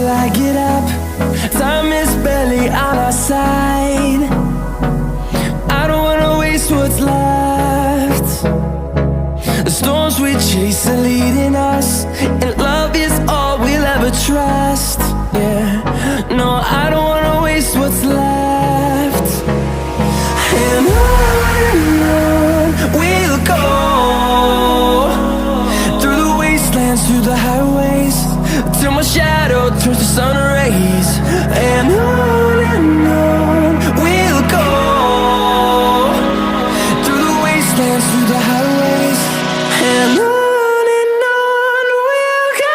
I get up. Time is barely on our side. I don't wanna waste what's left. The storms we chase are leading us, and love is all we'll ever trust. Yeah, no, I don't wanna waste what's left. And on we'll go, through the wastelands, through the highways, till my shadow turns to sun rays. And on we'll go, through the wastelands, through the highways, and on we'll go.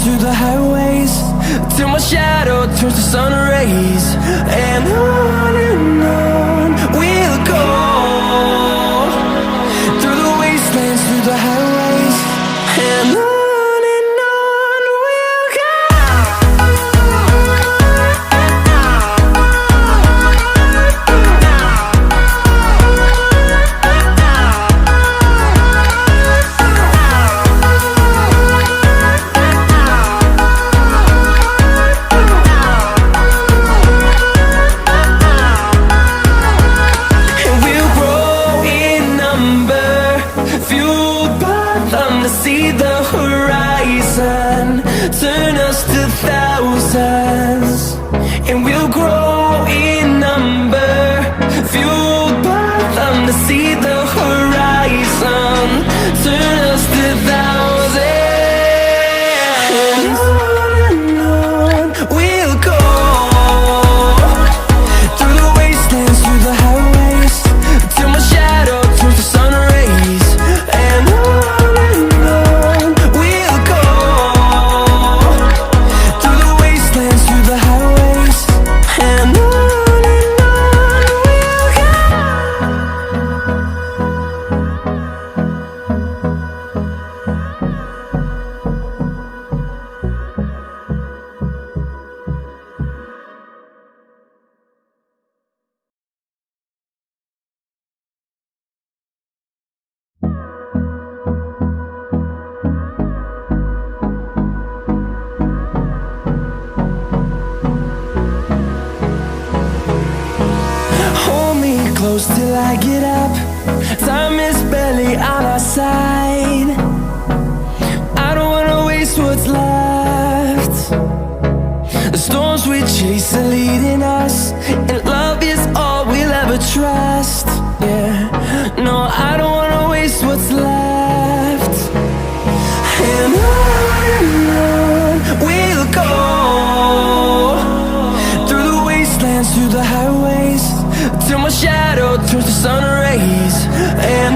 Through the highways, till my shadow turns to sun rays. And on we'll go, through the wastelands, through the highways, and on we'll go. See the horizon, turn us to thousands, and we'll grow in number, fueled by them. To see the horizon, turn us to thousands, and on we'll go, through the wastelands, through the highways, till my shadow turns to sun rays. And close till I get up. Time is barely on our side. I don't wanna waste what's left. The storms we chase are leading us, and love is all we'll ever trust. Yeah, no, I don't wanna waste what's left. And on we'll go, through the wastelands, through the highways, till my shadow turns to sun rays. And